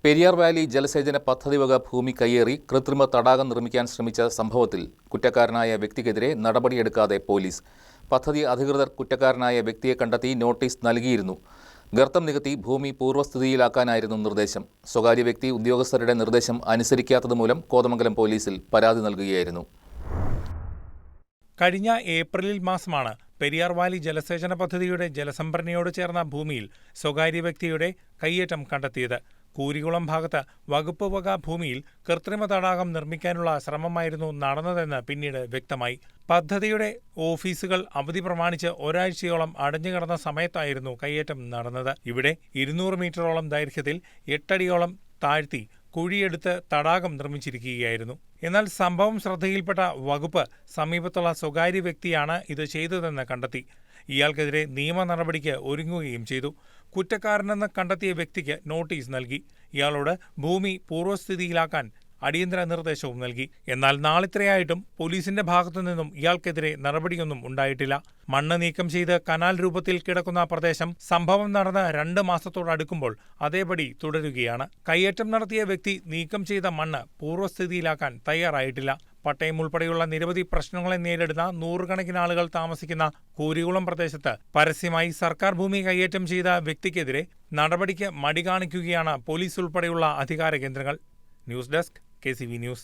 Periyar Valley ജലസേചന പദ്ധതി വക ഭൂമി കയ്യേറി കൃത്രിമ തടാകം നിർമ്മിക്കാൻ ശ്രമിച്ച സംഭവത്തിൽ കുറ്റക്കാരനായ വ്യക്തിക്കെതിരെ നടപടിയെടുക്കാതെ പോലീസ്. പദ്ധതി അധികൃതർ കുറ്റക്കാരനായ വ്യക്തിയെ കണ്ടെത്തി നോട്ടീസ് നൽകിയിരുന്നു. ഗർത്തം നികത്തി ഭൂമി പൂർവ്വസ്ഥിതിയിലാക്കാനായിരുന്നു നിർദ്ദേശം. സ്വകാര്യ വ്യക്തി ഉദ്യോഗസ്ഥരുടെ നിർദ്ദേശം അനുസരിക്കാത്തതുമൂലം കോതമംഗലം പോലീസിൽ പരാതി നൽകുകയായിരുന്നു. കഴിഞ്ഞ ഏപ്രിൽ മാസമാണ് പെരിയാർ വാലി ജലസേചന പദ്ധതിയുടെ ജലസംഭരണിയോട് ചേർന്ന ഭൂമിയിൽ സ്വകാര്യ വ്യക്തിയുടെ കയ്യേറ്റം കണ്ടെത്തിയത്. കൂരികുളം ഭാഗത്ത് വകുപ്പ് വക ഭൂമിയിൽ കൃത്രിമ തടാകം നിർമ്മിക്കാനുള്ള ശ്രമമായിരുന്നു നടന്നതെന്ന് പിന്നീട് വ്യക്തമായി. പദ്ധതിയുടെ ഓഫീസുകൾ അവധി പ്രമാണിച്ച് ഒരാഴ്ചയോളം അടഞ്ഞുകിടന്ന സമയത്തായിരുന്നു കയ്യേറ്റം നടന്നത്. ഇവിടെ 200 മീറ്ററോളം ദൈർഘ്യത്തിൽ 8 അടിയോളം താഴ്ത്തി കുഴിയെടുത്ത് തടാകം നിർമ്മിച്ചിരിക്കുകയായിരുന്നു. എന്നാൽ സംഭവം ശ്രദ്ധയിൽപ്പെട്ട വകുപ്പ് സമീപത്തുള്ള സ്വകാര്യ വ്യക്തിയാണ് ഇത് ചെയ്തതെന്ന് കണ്ടെത്തി. ഇയാൾക്കെതിരെ നിയമ നടപടിക്ക് ഒരുങ്ങുകയും ചെയ്തു. കുറ്റക്കാരനെന്ന് കണ്ടെത്തിയ വ്യക്തിക്ക് നോട്ടീസ് നൽകി. ഇയാളോട് ഭൂമി പൂർവ്വസ്ഥിതിയിലാക്കാൻ അടിയന്തര നിർദ്ദേശവും നൽകി. എന്നാൽ നാളിത്രയായിട്ടും പോലീസിന്റെ ഭാഗത്തുനിന്നും ഇയാൾക്കെതിരെ നടപടിയൊന്നും ഉണ്ടായിട്ടില്ല. മണ്ണ് നീക്കം ചെയ്ത് കനാൽ രൂപത്തിൽ കിടക്കുന്ന പ്രദേശം സംഭവം നടന്ന് 2 മാസത്തോടടുക്കുമ്പോൾ അതേപടി തുടരുകയാണ്. കയ്യേറ്റം നടത്തിയ വ്യക്തി നീക്കം ചെയ്ത മണ്ണ് പൂർവ്വസ്ഥിതിയിലാക്കാൻ തയ്യാറായിട്ടില്ല. പട്ടയം ഉൾപ്പെടെയുള്ള നിരവധി പ്രശ്നങ്ങളെ നേരിടുന്ന നൂറുകണക്കിന് ആളുകൾ താമസിക്കുന്ന കൂരികുളം പ്രദേശത്ത് പരസ്യമായി സർക്കാർ ഭൂമി കയ്യേറ്റം ചെയ്ത വ്യക്തിക്കെതിരെ നടപടിക്ക് മടി കാണിക്കുകയാണ് പോലീസ് ഉൾപ്പെടെയുള്ള അധികാര കേന്ദ്രങ്ങൾ. News desk KCV news.